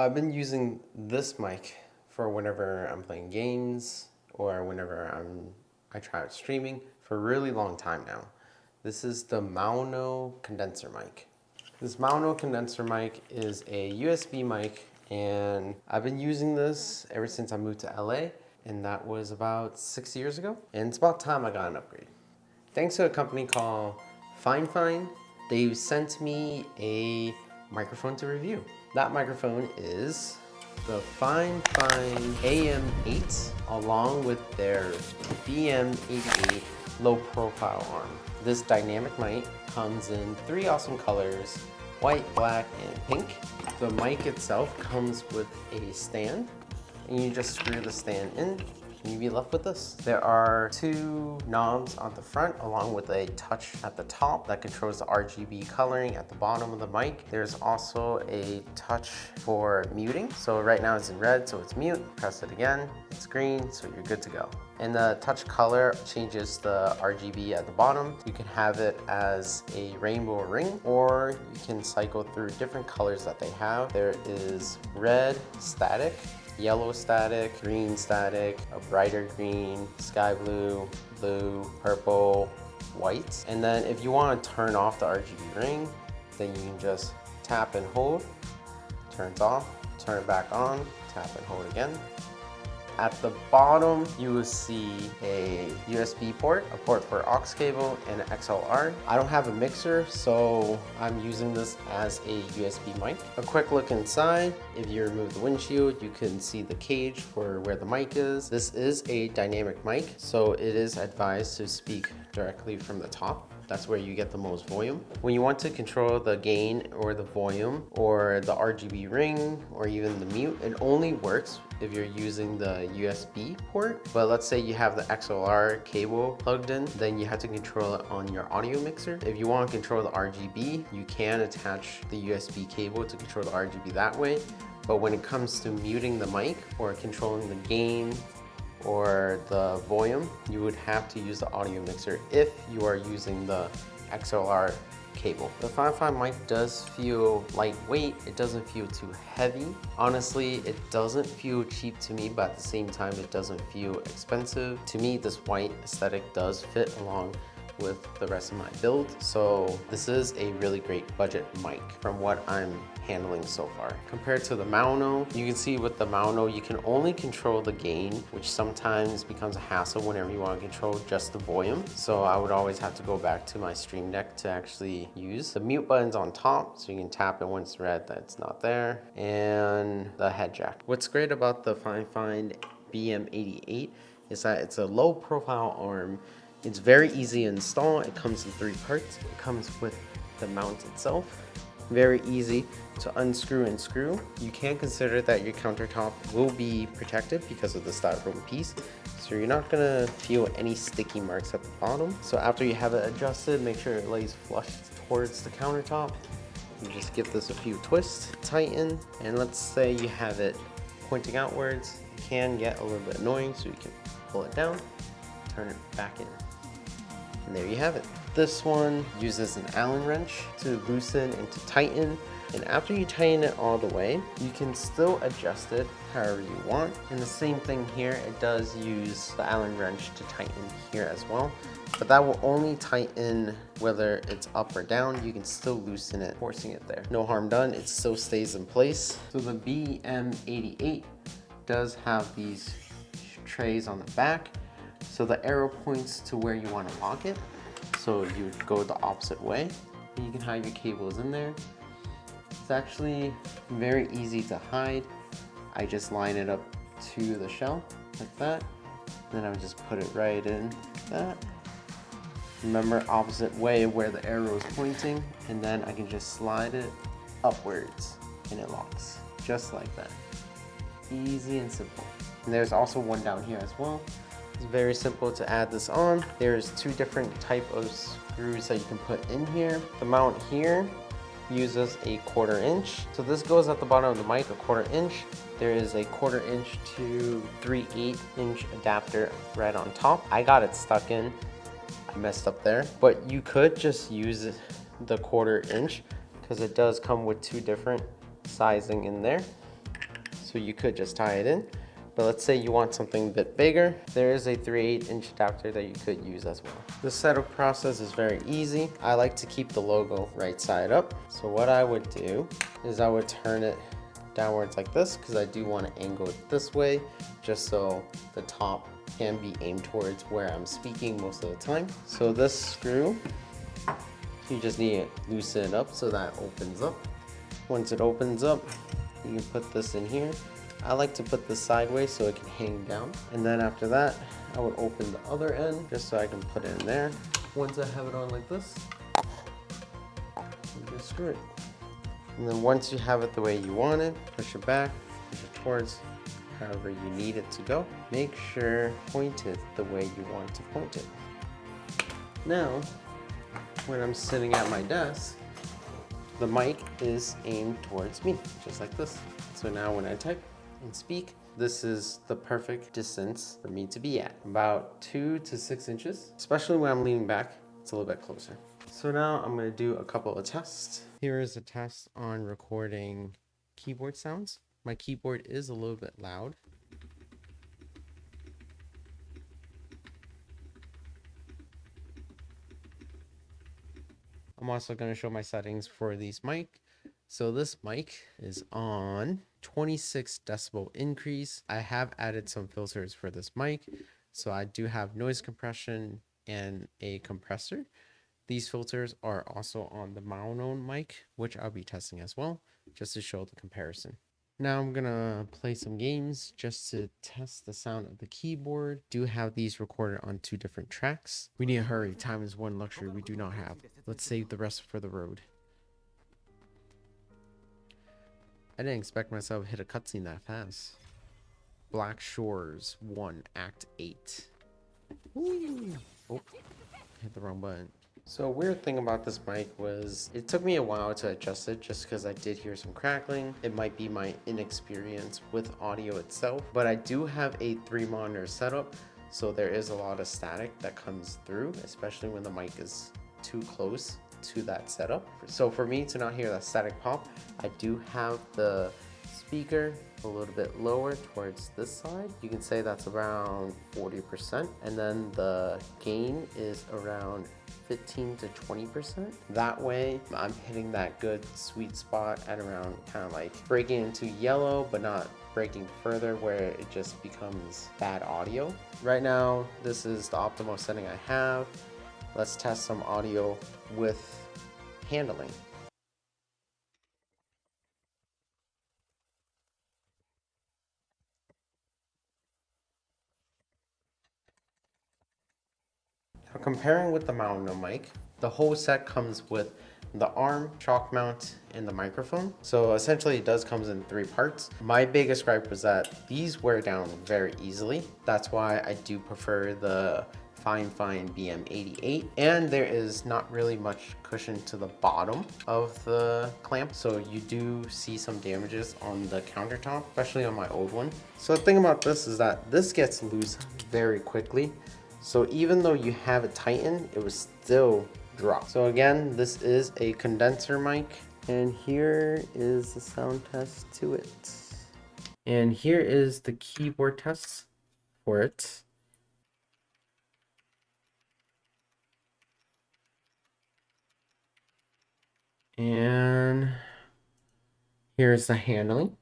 I've been using this mic for whenever I'm playing games or whenever I try out streaming for a really long time now. This is the Mono condenser mic. This Mono condenser mic is a USB mic, and I've been using this ever since I moved to LA, and that was about 6 years ago. And it's about time I got an upgrade. Thanks to a company called FIFINE, they sent me a microphone to review. That microphone is the FIFINE AM8 along with their BM88 low profile arm. This dynamic mic comes in 3 awesome colors: white, black, and pink. The mic itself comes with a stand, and you just screw the stand in and you'll be left with this. There are 2 knobs on the front along with a touch at the top that controls the RGB coloring at the bottom of the mic. There's also a touch for muting. So right now it's in red, so it's mute. Press it again, it's green, so you're good to go. And the touch color changes the RGB at the bottom. You can have it as a rainbow ring, or you can cycle through different colors that they have. There is red static, yellow static, green static, a brighter green, sky blue, blue, purple, white. And then if you want to turn off the RGB ring, then you can just tap and hold, turns off, turn it back on, tap and hold again. At the bottom, you will see a USB port, a port for aux cable, and an XLR. I don't have a mixer, so I'm using this as a USB mic. A quick look inside. If you remove the windshield, you can see the cage for where the mic is. This is a dynamic mic, so it is advised to speak directly from the top. That's where you get the most volume. When you want to control the gain or the volume or the RGB ring or even the mute, it only works if you're using the USB port. But let's say you have the XLR cable plugged in, then you have to control it on your audio mixer. If you want to control the RGB, you can attach the USB cable to control the RGB that way. But when it comes to muting the mic or controlling the gain or the volume, you would have to use the audio mixer if you are using the XLR cable. The FIFINE mic does feel lightweight. It doesn't feel too heavy. Honestly, it doesn't feel cheap to me, but at the same time, it doesn't feel expensive. To me, this white aesthetic does fit along with the rest of my build. So this is a really great budget mic from what I'm handling so far. Compared to the Mono, you can see with the Mono, you can only control the gain, which sometimes becomes a hassle whenever you want to control just the volume. So I would always have to go back to my Stream Deck to actually use. The mute button's on top, so you can tap it when it's red that it's not there, and the head jack. What's great about the FIFINE BM88 is that it's a low profile arm. It's very easy to install. It comes in 3 parts. It comes with the mount itself. Very easy to unscrew and screw. You can consider that your countertop will be protected because of the styrofoam piece. So you're not gonna feel any sticky marks at the bottom. So after you have it adjusted, make sure it lays flush towards the countertop. You just give this a few twists, tighten, and let's say you have it pointing outwards. It can get a little bit annoying, so you can pull it down, turn it back in. And there you have it. This one uses an Allen wrench to loosen and to tighten. And after you tighten it all the way, you can still adjust it however you want. And the same thing here, it does use the Allen wrench to tighten here as well. But that will only tighten whether it's up or down. You can still loosen it, forcing it there. No harm done, it still stays in place. So the BM88 does have these trays on the back. So the arrow points to where you want to lock it. So you would go the opposite way. And you can hide your cables in there. It's actually very easy to hide. I just line it up to the shell like that. Then I would just put it right in like that. Remember, opposite way where the arrow is pointing. And then I can just slide it upwards and it locks just like that. Easy and simple. And there's also one down here as well. It's very simple to add this on. There's 2 different type of screws that you can put in here. The mount here uses a 1/4 inch. So this goes at the bottom of the mic, a 1/4 inch. There is a 1/4 inch to 3/8 inch adapter right on top. I got it stuck in. I messed up there. But you could just use the 1/4 inch because it does come with 2 different sizing in there. so you could just tie it in. But let's say you want something a bit bigger, there is a 3/8" adapter that you could use as well. The setup process is very easy. I like to keep the logo right side up. So what I would do is I would turn it downwards like this, because I do want to angle it this way, just so the top can be aimed towards where I'm speaking most of the time. So this screw, you just need to loosen it up so that opens up. Once it opens up, you can put this in here. I like to put this sideways so it can hang down. And then after that, I would open the other end just so I can put it in there. Once I have it on like this, you just screw it. And then once you have it the way you want it, push it back, push it towards however you need it to go. Make sure point it the way you want to point it. Now, when I'm sitting at my desk, the mic is aimed towards me, just like this. So now when I type and speak, this is the perfect distance for me to be at. About 2 to 6 inches, especially when I'm leaning back, it's a little bit closer. So now I'm gonna do a couple of tests. Here is a test on recording keyboard sounds. My keyboard is a little bit loud. I'm also going to show my settings for these mic. So this mic is on 26 decibel increase. I have added some filters for this mic. So I do have noise compression and a compressor. These filters are also on the mono mic, which I'll be testing as well, just to show the comparison. Now I'm gonna play some games just to test the sound of the keyboard. Do have these recorded on 2 different tracks. We need to hurry. Time is one luxury we do not have. Let's save the rest for the road. I didn't expect myself to hit a cutscene that fast. Black Shores 1 Act 8. Ooh. Oh, hit the wrong button. So a weird thing about this mic was it took me a while to adjust it just because I did hear some crackling. It might be my inexperience with audio itself, but I do have a 3 monitor setup, so there is a lot of static that comes through, especially when the mic is too close to that setup. So for me to not hear that static pop, I do have the speaker a little bit lower towards this side. You can say that's around 40%, and then the gain is around 15 to 20%. That way I'm hitting that good sweet spot at around kind of like breaking into yellow, but not breaking further where it just becomes bad audio. Right now, this is the optimal setting I have. Let's test some audio with handling. Now comparing with the mono mic, the whole set comes with the arm, shock mount, and the microphone. So essentially it does comes in 3 parts. My biggest gripe was that these wear down very easily. That's why I do prefer the FIFINE BM88, and there is not really much cushion to the bottom of the clamp, so you do see some damages on the countertop, especially on my old one. So the thing about this is that this gets loose very quickly, so even though you have it tightened, it was still drop. So again, this is a condenser mic, and here is the sound test to it. And here is the keyboard test for it. And here's the handling.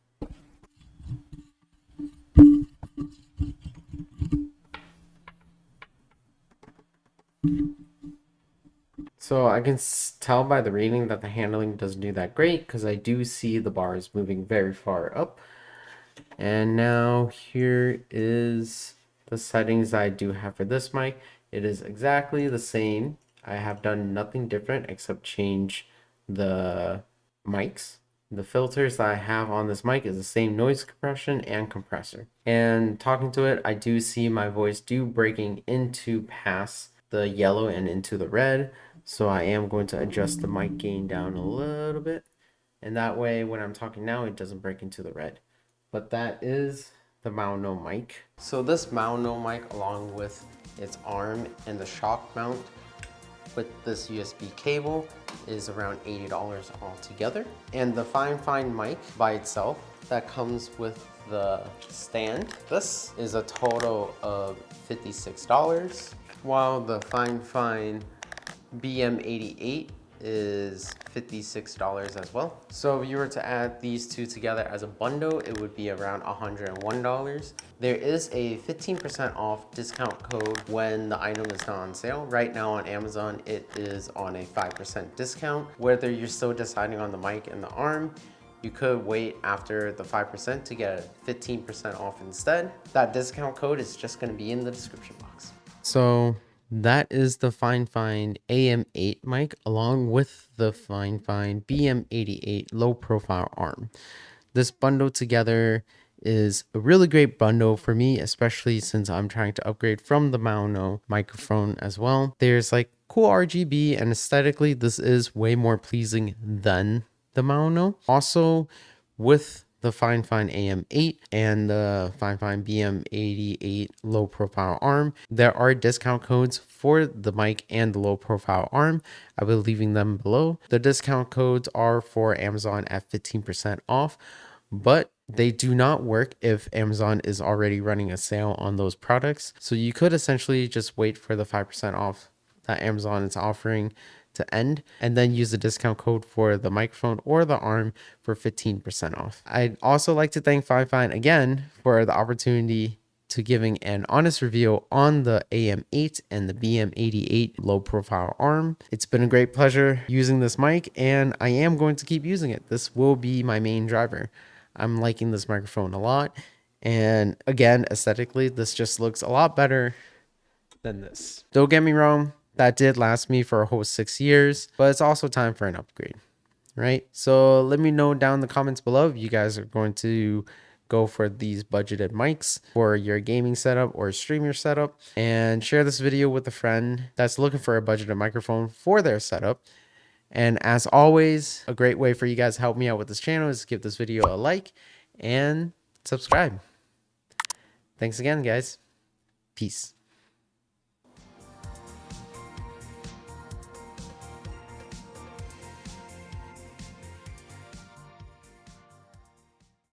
So I can tell by the reading that the handling doesn't do that great, because I do see the bars moving very far up. And now here is the settings I do have for this mic. It is exactly the same. I have done nothing different except change the mics. The filters that I have on this mic is the same noise compression and compressor. And talking to it, I do see my voice breaking into past the yellow and into the red. So I am going to adjust the mic gain down a little bit. And that way, when I'm talking now, it doesn't break into the red. But that is the mono mic. So this mono mic, along with its arm and the shock mount, with this USB cable is around $80 altogether. And the FIFINE mic by itself that comes with the stand, this is a total of $56, while the FIFINE BM88 is $56 as well. So if you were to add these two together as a bundle, it would be around $101. There is a 15% off discount code when the item is not on sale. Right now on Amazon, it is on a 5% discount. Whether you're still deciding on the mic and the arm, you could wait after the 5% to get a 15% off instead. That discount code is just gonna be in the description box. So that is the FIFINE AM8 mic along with the FIFINE BM88 low profile arm. This bundle together is a really great bundle for me, especially since I'm trying to upgrade from the mono microphone as well. There's like cool RGB, and aesthetically this is way more pleasing than the mono. Also, with the FIFINE AM8 and the FIFINE BM88 low profile arm, there are discount codes for the mic and the low profile arm. I will be leaving them below. The discount codes are for Amazon at 15% off, but they do not work if Amazon is already running a sale on those products. So you could essentially just wait for the 5% off that Amazon is offering to end, and then use the discount code for the microphone or the arm for 15% off. I'd also like to thank FIFINE again for the opportunity to giving an honest review on the AM8 and the BM88 low profile arm. It's been a great pleasure using this mic, and I am going to keep using it. This will be my main driver. I'm liking this microphone a lot, and again, aesthetically, this just looks a lot better than this. Don't get me wrong, that did last me for a whole 6 years, but it's also time for an upgrade, right? So let me know down in the comments below if you guys are going to go for these budgeted mics for your gaming setup or streamer setup, and share this video with a friend that's looking for a budgeted microphone for their setup. And as always, a great way for you guys to help me out with this channel is to give this video a like and subscribe. Thanks again, guys. Peace.